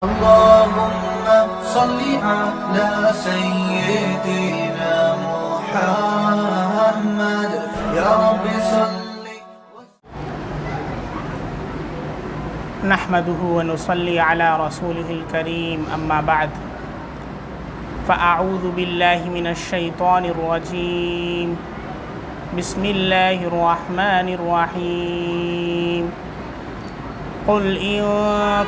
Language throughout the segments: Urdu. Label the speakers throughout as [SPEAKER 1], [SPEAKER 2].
[SPEAKER 1] اللهم صل على سيدنا محمد يا رب صل.
[SPEAKER 2] نحمده ونصلي على رسوله الكريم أما بعد فأعوذ بالله من الشيطان الرجيم بسم الله الرحمن الرحيم قل إن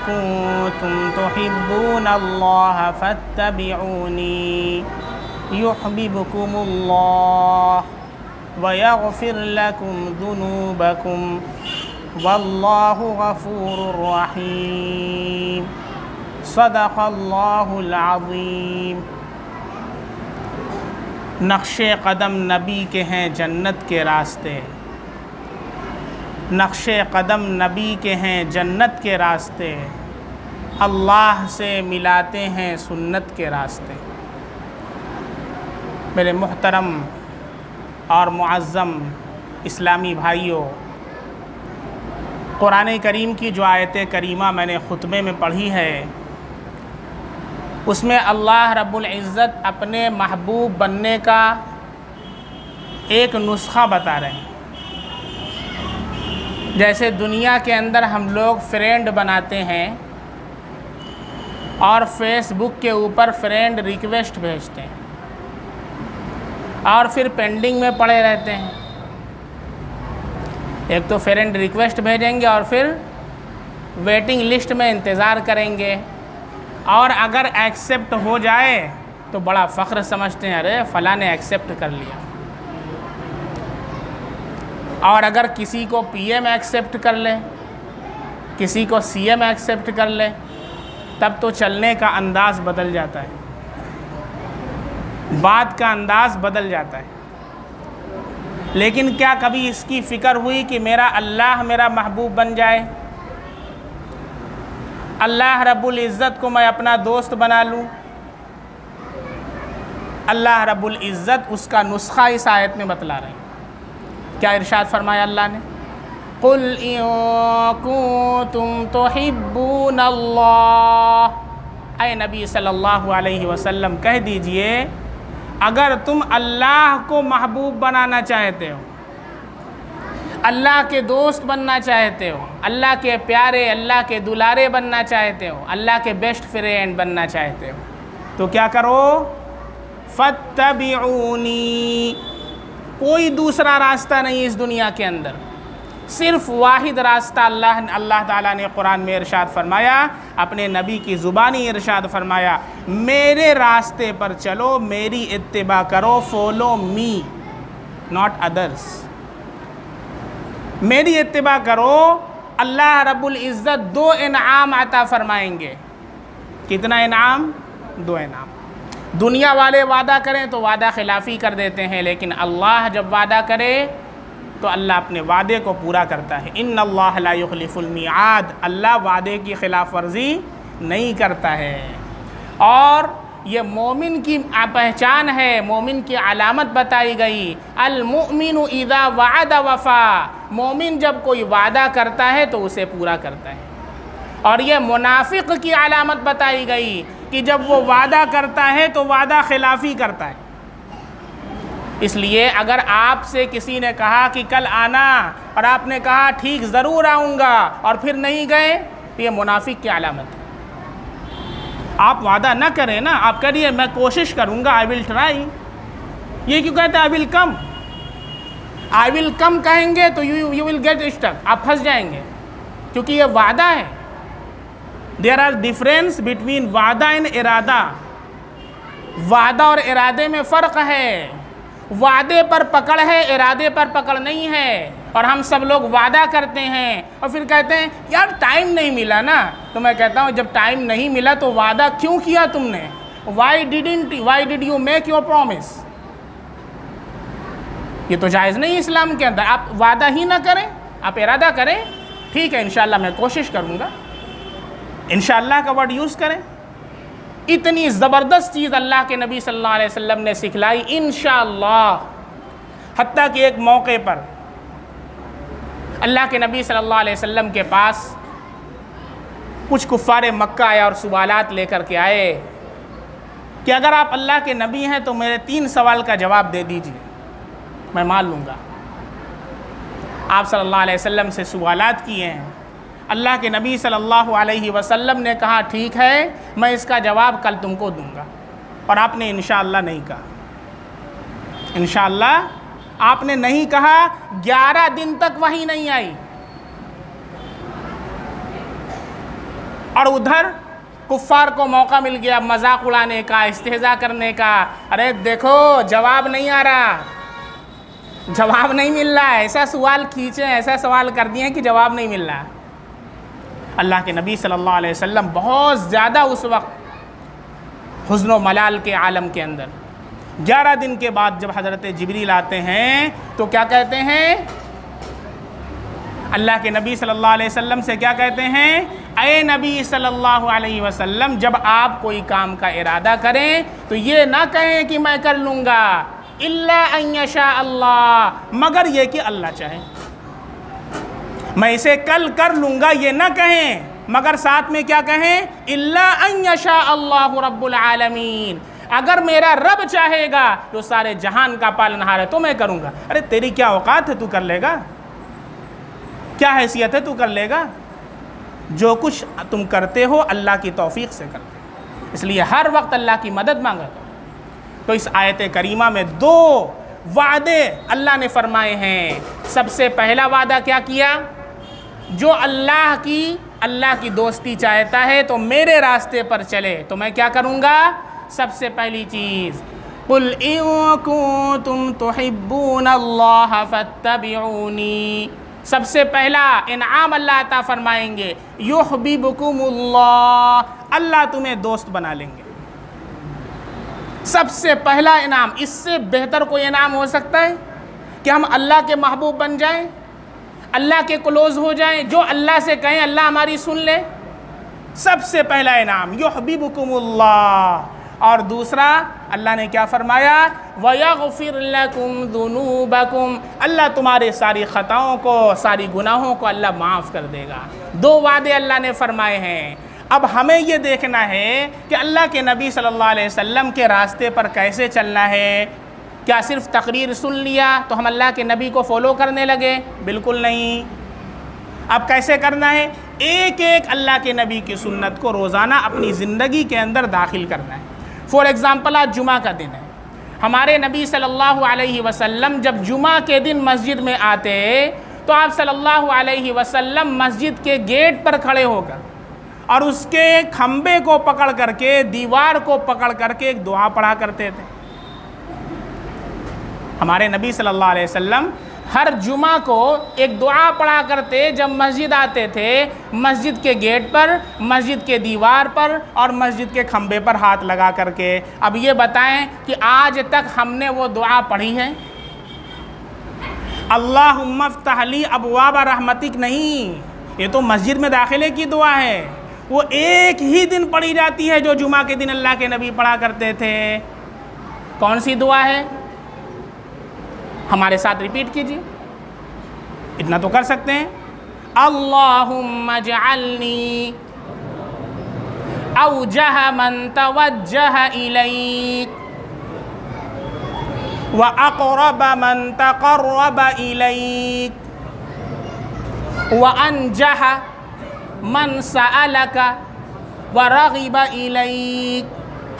[SPEAKER 2] كنتم تحبون الله فاتبعوني يحببكم الله ويغفر لكم ذنوبكم والله غفور رحيم صدق اللہ العظیم. نقش قدم نبی کے ہیں جنت کے راستے، نقش قدم نبی کے ہیں جنت کے راستے، اللہ سے ملاتے ہیں سنت کے راستے. میرے محترم اور معظم اسلامی بھائیوں، قرآن کریم کی جو آیت کریمہ میں نے خطبے میں پڑھی ہے، اس میں اللہ رب العزت اپنے محبوب بننے کا ایک نسخہ بتا رہے ہیں. جیسے دنیا کے اندر ہم لوگ فرینڈ بناتے ہیں اور فیس بک کے اوپر فرینڈ ریکویسٹ بھیجتے ہیں اور پھر پینڈنگ میں پڑے رہتے ہیں. ایک تو فرینڈ ریکویسٹ بھیجیں گے اور پھر ویٹنگ لسٹ میں انتظار کریں گے، اور اگر ایکسیپٹ ہو جائے تو بڑا فخر سمجھتے ہیں، ارے فلاں نے ایکسیپٹ کر لیا. اور اگر کسی کو پی ایم ایکسیپٹ کر لے، کسی کو سی ایم ایکسیپٹ کر لے، تب تو چلنے کا انداز بدل جاتا ہے، بات کا انداز بدل جاتا ہے. لیکن کیا کبھی اس کی فکر ہوئی کہ میرا اللہ میرا محبوب بن جائے، اللہ رب العزت کو میں اپنا دوست بنا لوں؟ اللہ رب العزت اس کا نسخہ اس آیت میں بتلا رہے ہیں. کیا ارشاد فرمایا اللہ نے؟ قُلْ إِن كُنتُمْ تُحِبُّونَ اللَّهَ، اے نبی صلی اللہ علیہ وسلم کہہ دیجئے اگر تم اللہ کو محبوب بنانا چاہتے ہو، اللہ کے دوست بننا چاہتے ہو، اللہ کے پیارے، اللہ کے دلارے بننا چاہتے ہو، اللہ کے بیسٹ فرینڈ بننا چاہتے ہو، تو کیا کرو؟ فَاتَّبِعُونِي. کوئی دوسرا راستہ نہیں اس دنیا کے اندر، صرف واحد راستہ اللہ تعالیٰ نے قرآن میں ارشاد فرمایا، اپنے نبی کی زبانی ارشاد فرمایا، میرے راستے پر چلو، میری اتباع کرو، فولو می ناٹ ادرس. میری اتباع کرو. اللہ رب العزت 2 انعام عطا فرمائیں گے. کتنا انعام؟ 2 انعام. دنیا والے وعدہ کریں تو وعدہ خلافی کر دیتے ہیں، لیکن اللہ جب وعدہ کرے تو اللہ اپنے وعدے کو پورا کرتا ہے. ان اللہ لا یخلف المیعاد. اللہ وعدے کی خلاف ورزی نہیں کرتا ہے. اور یہ مومن کی پہچان ہے، مومن کی علامت بتائی گئی، المؤمن اذا وعد وفا. مومن جب کوئی وعدہ کرتا ہے تو اسے پورا کرتا ہے. اور یہ منافق کی علامت بتائی گئی کہ جب وہ وعدہ کرتا ہے تو وعدہ خلافی کرتا ہے. اس لیے اگر آپ سے کسی نے کہا کہ کل آنا اور آپ نے کہا ٹھیک ضرور آؤں گا اور پھر نہیں گئے تو یہ منافق کی علامت ہے. آپ وعدہ نہ کریں نا، آپ کہیے میں کوشش کروں گا، آئی ول ٹرائی. یہ کیوں کہتے ہیں آئی ول کم؟ آئی ول کم کہیں گے تو یو ول گیٹ اسٹک، آپ پھنس جائیں گے، کیونکہ یہ وعدہ ہے. دیر آر ڈفرینس بٹوین وعدہ اینڈ ارادہ. وعدہ اور ارادے میں فرق ہے. وعدے پر پکڑ ہے، ارادے پر پکڑ نہیں ہے. اور ہم سب لوگ وعدہ کرتے ہیں اور پھر کہتے ہیں یار ٹائم نہیں ملا نا. تو میں کہتا ہوں جب ٹائم نہیں ملا تو وعدہ کیوں کیا تم نے؟ Why did you make your promise؟ یہ تو جائز نہیں اسلام کے اندر. آپ وعدہ ہی نہ کریں، آپ ارادہ کریں، ٹھیک ہے انشاءاللہ میں کوشش کروں گا، انشاءاللہ کا ورڈ یوز کریں. اتنی زبردست چیز اللہ کے نبی صلی اللہ علیہ وسلم نے سکھلائی، انشاءاللہ. حتیٰ کہ ایک موقع پر اللہ کے نبی صلی اللہ علیہ وسلم کے پاس کچھ کفار مکہ آیا اور سوالات لے کر کے آئے کہ اگر آپ اللہ کے نبی ہیں تو میرے 3 سوال کا جواب دے دیجیے، میں مان لوں گا۔ آپ صلی اللہ علیہ وسلم سے سوالات کیے ہیں، اللہ کے نبی صلی اللہ علیہ وسلم نے کہا ٹھیک ہے میں اس کا جواب کل تم کو دوں گا، اور آپ نے انشاءاللہ نہیں کہا، انشاءاللہ آپ نے نہیں کہا۔ 11 دن تک وحی نہیں آئی، اور ادھر کفار کو موقع مل گیا مذاق اڑانے کا، استہزاء کرنے کا، ارے دیکھو جواب نہیں آ رہا، جواب نہیں مل رہا ہے، ایسا سوال کھینچے، ایسا سوال کر دیے کہ جواب نہیں مل رہا۔ اللہ کے نبی صلی اللہ علیہ وسلم بہت زیادہ اس وقت حزن و ملال کے عالم کے اندر۔ 11 دن کے بعد جب حضرت جبریل آتے ہیں تو کیا کہتے ہیں؟ اللہ کے نبی صلی اللہ علیہ وسلم سے کیا کہتے ہیں؟ اے نبی صلی اللہ علیہ وسلم، جب آپ کوئی کام کا ارادہ کریں تو یہ نہ کہیں کہ میں کر لوں گا، الا ان یشاء اللہ، مگر یہ کہ اللہ چاہے۔ میں اسے کل کر لوں گا یہ نہ کہیں، مگر ساتھ میں کیا کہیں؟ الا ان یشاء اللہ رب العالمین، اگر میرا رب چاہے گا جو سارے جہان کا پالنہار ہے تو میں کروں گا۔ ارے تیری کیا اوقات ہے تو کر لے گا؟ کیا حیثیت ہے تو کر لے گا؟ جو کچھ تم کرتے ہو اللہ کی توفیق سے کرتے ہو، اس لیے ہر وقت اللہ کی مدد مانگا کرو۔ تو اس آیت کریمہ میں 2 وعدے اللہ نے فرمائے ہیں۔ سب سے پہلا وعدہ کیا کیا؟ جو اللہ کی دوستی چاہتا ہے تو میرے راستے پر چلے تو میں کیا کروں گا؟ سب سے پہلی چیز قُلْ إِن كُنتُمْ تُحِبُّونَ اللَّهَ فَاتَّبِعُونِي، سب سے پہلا انعام اللہ عطا فرمائیں گے، یحببکم اللہ، اللہ تمہیں دوست بنا لیں گے۔ سب سے پہلا انعام، اس سے بہتر کوئی انعام ہو سکتا ہے کہ ہم اللہ کے محبوب بن جائیں، اللہ کے کلوز ہو جائیں، جو اللہ سے کہیں اللہ ہماری سن لے؟ سب سے پہلا انعام یحببکم اللہ۔ اور دوسرا اللہ نے کیا فرمایا؟ وَيَغْفِرْ لَكُمْ ذُنُوبَكُمْ، اللہ تمہارے ساری خطاؤں کو، ساری گناہوں کو اللہ معاف کر دے گا۔ 2 وعدے اللہ نے فرمائے ہیں۔ اب ہمیں یہ دیکھنا ہے کہ اللہ کے نبی صلی اللہ علیہ وسلم کے راستے پر کیسے چلنا ہے۔ کیا صرف تقریر سن لیا تو ہم اللہ کے نبی کو فالو کرنے لگے؟ بالکل نہیں۔ اب کیسے کرنا ہے؟ ایک ایک اللہ کے نبی کی سنت کو روزانہ اپنی زندگی کے اندر داخل کرنا ہے۔ فور ایگزامپل آج جمعہ کا دن ہے، ہمارے نبی صلی اللہ علیہ وسلم جب جمعہ کے دن مسجد میں آتے تو آپ صلی اللہ علیہ وسلم مسجد کے گیٹ پر کھڑے ہو کر اور اس کے کھمبے کو پکڑ کر کے، دیوار کو پکڑ کر کے ایک دعا پڑھا کرتے تھے۔ ہمارے نبی صلی اللہ علیہ وسلم ہر جمعہ کو ایک دعا پڑھا کرتے جب مسجد آتے تھے، مسجد کے گیٹ پر، مسجد کے دیوار پر اور مسجد کے کھمبے پر ہاتھ لگا کر کے۔ اب یہ بتائیں کہ آج تک ہم نے وہ دعا پڑھی ہے؟ اللہم افتح لی ابواب رحمتک نہیں، یہ تو مسجد میں داخلے کی دعا ہے، وہ ایک ہی دن پڑھی جاتی ہے جو جمعہ کے دن اللہ کے نبی پڑھا کرتے تھے۔ کون سی دعا ہے؟ ہمارے ساتھ ریپیٹ کیجئے، اتنا تو کر سکتے ہیں۔ اللہم اجعلنی اوجہ من توجہ الیک واقرب من تقرب الیک وانجح من سألک ورغب الیک۔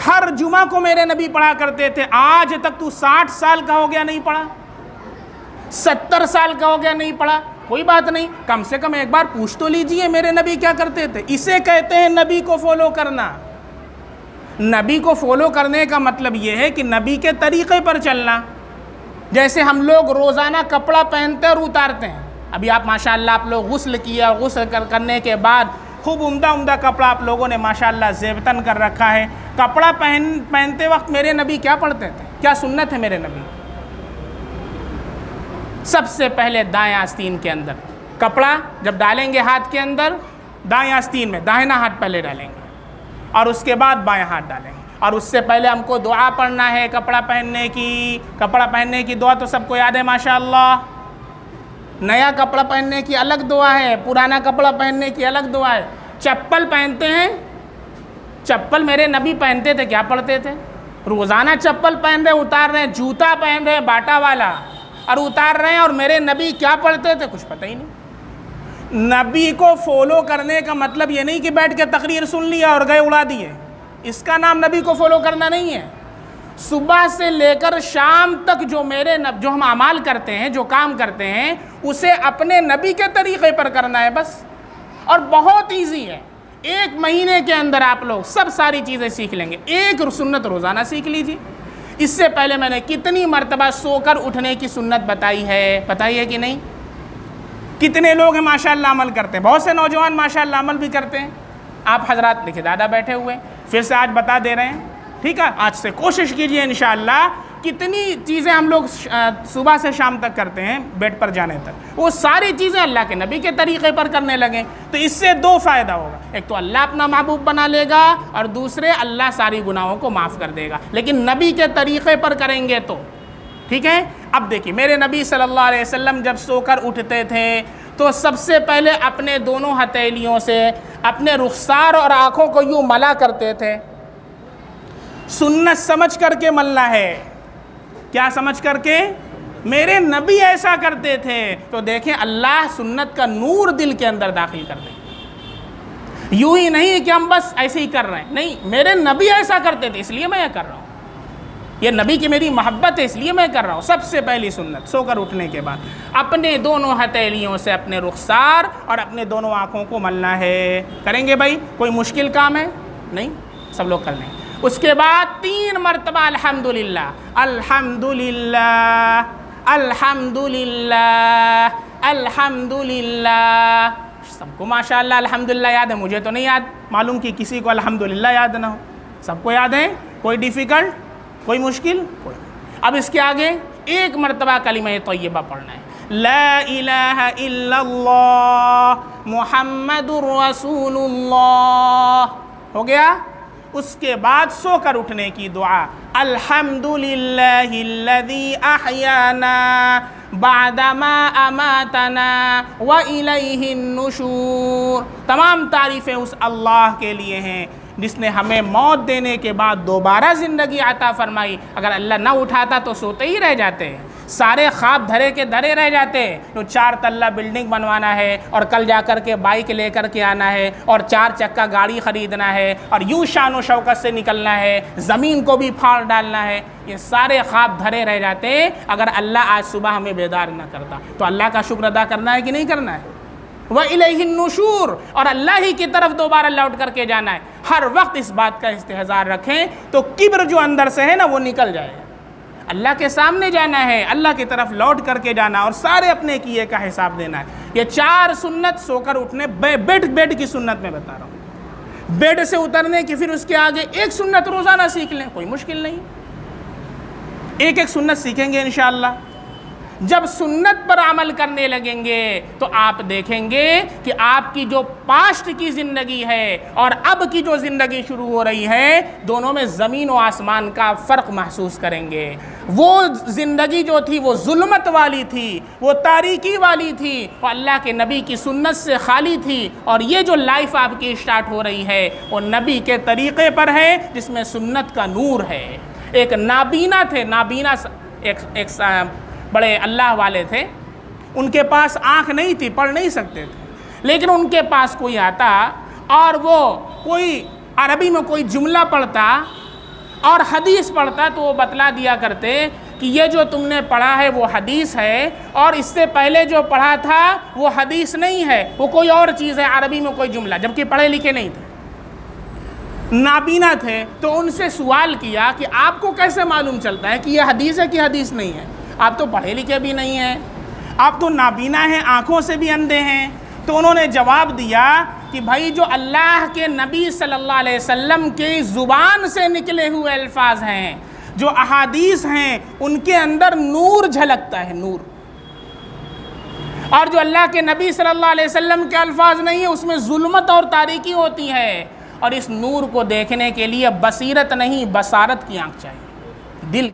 [SPEAKER 2] ہر جمعہ کو میرے نبی پڑھا کرتے تھے۔ آج تک تو 60 سال کا ہو گیا نہیں پڑھا، 70 سال کا ہو گیا نہیں پڑھا، کوئی بات نہیں، کم سے کم ایک بار پوچھ تو لیجئے میرے نبی کیا کرتے تھے۔ اسے کہتے ہیں نبی کو فالو کرنا۔ نبی کو فالو کرنے کا مطلب یہ ہے کہ نبی کے طریقے پر چلنا۔ جیسے ہم لوگ روزانہ کپڑا پہنتے اور اتارتے ہیں، ابھی آپ ماشاءاللہ آپ لوگ غسل کیا، غسل کرنے کے بعد خوب عمدہ کپڑا آپ لوگوں نے ماشاءاللہ زیبتن کر رکھا ہے۔ کپڑا پہنتے وقت میرے نبی کیا پڑھتے تھے؟ کیا سنت ہے میرے نبی؟ سب سے پہلے دائیں آستین کے اندر کپڑا جب ڈالیں گے ہاتھ کے اندر، دائیں آستین میں داہنا ہاتھ پہلے ڈالیں گے اور اس کے بعد بائیں ہاتھ ڈالیں گے، اور اس سے پہلے ہم کو دعا پڑھنا ہے کپڑا پہننے کی۔ کپڑا پہننے کی دعا تو سب کو یاد ہے ماشاءاللہ۔ نیا کپڑا پہننے کی الگ دعا ہے، پرانا کپڑا پہننے کی الگ دعا ہے۔ چپل پہنتے ہیں، چپل میرے نبی پہنتے تھے، کیا پڑھتے تھے؟ روزانہ چپل پہن رہے اتار رہے ہیں، جوتا پہن رہے ہیں باٹا والا اور اتار رہے ہیں، اور میرے نبی کیا پڑھتے تھے؟ کچھ پتہ ہی نہیں۔ نبی کو فالو کرنے کا مطلب یہ نہیں کہ بیٹھ کے تقریر سن لیا اور گئے اڑا دیے، اس کا نام نبی کو فالو کرنا نہیں ہے۔ صبح سے لے کر شام تک جو ہم اعمال کرتے ہیں، جو کام کرتے ہیں، اسے اپنے نبی کے طریقے پر کرنا ہے بس، اور بہت ایزی ہے۔ 1 مہینے کے اندر آپ لوگ سب ساری چیزیں سیکھ لیں گے۔ ایک سنت روزانہ سیکھ لیجیے۔ اس سے پہلے میں نے کتنی مرتبہ سو کر اٹھنے کی سنت بتائی ہے کہ نہیں؟ کتنے لوگ ہیں ماشاءاللہ عمل کرتے ہیں، بہت سے نوجوان ماشاءاللہ عمل بھی کرتے ہیں۔ آپ حضرات دیکھیں دادا بیٹھے ہوئے، پھر سے آج بتا دے رہے ہیں، ٹھیک ہے؟ آج سے کوشش کیجئے انشاءاللہ۔ کتنی چیزیں ہم لوگ صبح سے شام تک کرتے ہیں بیڈ پر جانے تک، وہ ساری چیزیں اللہ کے نبی کے طریقے پر کرنے لگیں تو اس سے 2 فائدہ ہوگا۔ ایک تو اللہ اپنا محبوب بنا لے گا، اور دوسرے اللہ ساری گناہوں کو معاف کر دے گا، لیکن نبی کے طریقے پر کریں گے تو، ٹھیک ہے؟ اب دیکھیے میرے نبی صلی اللہ علیہ وسلم جب سو کر اٹھتے تھے تو سب سے پہلے اپنے دونوں ہتھیلیوں سے اپنے رخسار اور آنکھوں کو یوں ملا کرتے تھے۔ سنت سمجھ کر کے ملنا ہے، کیا سمجھ کر کے؟ میرے نبی ایسا کرتے تھے تو دیکھیں اللہ سنت کا نور دل کے اندر داخل کر دیں۔ یوں ہی نہیں کہ ہم بس ایسے ہی کر رہے ہیں، نہیں، میرے نبی ایسا کرتے تھے اس لیے میں یہ کر رہا ہوں، یہ نبی کی میری محبت ہے اس لیے میں کر رہا ہوں۔ سب سے پہلی سنت سو کر اٹھنے کے بعد اپنے دونوں ہتھیلیوں سے اپنے رخسار اور اپنے دونوں آنکھوں کو ملنا ہے۔ کریں گے بھائی؟ کوئی مشکل کام ہے؟ نہیں، سب لوگ کر لیں گے۔ اس کے بعد 3 مرتبہ الحمدللہ الحمدللہ الحمدللہ الحمدللہ۔ سب کو ماشاءاللہ الحمدللہ یاد ہے، مجھے تو نہیں یاد، معلوم کہ کسی کو الحمدللہ یاد نہ ہو۔ سب کو یاد ہے؟ کوئی ڈیفیکلٹ، کوئی مشکل؟ کوئی نہیں۔ اب اس کے آگے 1 مرتبہ کلمہ طیبہ پڑھنا ہے، لا الہ الا اللہ محمد الرسول اللہ، ہو گیا؟ اس کے بعد سو کر اٹھنے کی دعا، الحمدللہ الذی احیانا بعدما اماتنا والیہ النشور۔ تمام تعریفیں اس اللہ کے لیے ہیں جس نے ہمیں موت دینے کے بعد دوبارہ زندگی عطا فرمائی۔ اگر اللہ نہ اٹھاتا تو سوتے ہی رہ جاتے، سارے خواب دھرے کے دھرے رہ جاتے۔ تو 4 تلہ بلڈنگ بنوانا ہے، اور کل جا کر کے بائک لے کر کے آنا ہے، اور 4 چکا گاڑی خریدنا ہے، اور یوں شان و شوکت سے نکلنا ہے، زمین کو بھی پھاڑ ڈالنا ہے، یہ سارے خواب دھرے رہ جاتے اگر اللہ آج صبح ہمیں بیدار نہ کرتا۔ تو اللہ کا شکر ادا کرنا ہے کہ نہیں کرنا ہے؟ وَإِلَيْهِ النُّشُورُ، اور اللہ ہی کی طرف دوبارہ لوٹ کر کے جانا ہے۔ ہر وقت اس بات کا استحضار رکھیں تو کبر جو اندر سے ہے نا وہ نکل جائے گا۔ اللہ کے سامنے جانا ہے، اللہ کی طرف لوٹ کر کے جانا، اور سارے اپنے کیے کا حساب دینا ہے۔ یہ 4 سنت سو کر اٹھنے، بیڈ کی سنت میں بتا رہا ہوں۔ بیڈ سے اترنے کی پھر اس کے آگے 1 سنت روزانہ سیکھ لیں، کوئی مشکل نہیں، 1 سنت سیکھیں گے انشاءاللہ۔ جب سنت پر عمل کرنے لگیں گے تو آپ دیکھیں گے کہ آپ کی جو پاسٹ کی زندگی ہے اور اب کی جو زندگی شروع ہو رہی ہے، دونوں میں زمین و آسمان کا فرق محسوس کریں گے۔ وہ زندگی جو تھی وہ ظلمت والی تھی، وہ تاریکی والی تھی، وہ اللہ کے نبی کی سنت سے خالی تھی، اور یہ جو لائف آپ کی اسٹارٹ ہو رہی ہے وہ نبی کے طریقے پر ہے جس میں سنت کا نور ہے۔ ایک نابینا تھے، نابینا ایک بڑے اللہ والے تھے، ان کے پاس آنکھ نہیں تھی، پڑھ نہیں سکتے تھے، لیکن ان کے پاس کوئی آتا اور وہ کوئی عربی میں کوئی جملہ پڑھتا اور حدیث پڑھتا تو وہ بتلا دیا کرتے کہ یہ جو تم نے پڑھا ہے وہ حدیث ہے، اور اس سے پہلے جو پڑھا تھا وہ حدیث نہیں ہے، وہ کوئی اور چیز ہے، عربی میں کوئی جملہ، جبکہ پڑھے لکھے نہیں تھے، نابینا تھے۔ تو ان سے سوال کیا کہ آپ کو کیسے معلوم چلتا ہے کہ یہ حدیث ہے کہ حدیث نہیں ہے؟ آپ تو پڑھے لکھے بھی نہیں ہیں، آپ تو نابینا ہیں، آنکھوں سے بھی اندھے ہیں۔ تو انہوں نے جواب دیا کہ بھائی جو اللہ کے نبی صلی اللہ علیہ وسلم کی زبان سے نکلے ہوئے الفاظ ہیں، جو احادیث ہیں، ان کے اندر نور جھلکتا ہے، نور۔ اور جو اللہ کے نبی صلی اللہ علیہ وسلم کے الفاظ نہیں ہیں، اس میں ظلمت اور تاریکی ہوتی ہے، اور اس نور کو دیکھنے کے لیے بصیرت نہیں، بصارت کی آنکھ چاہیے، دل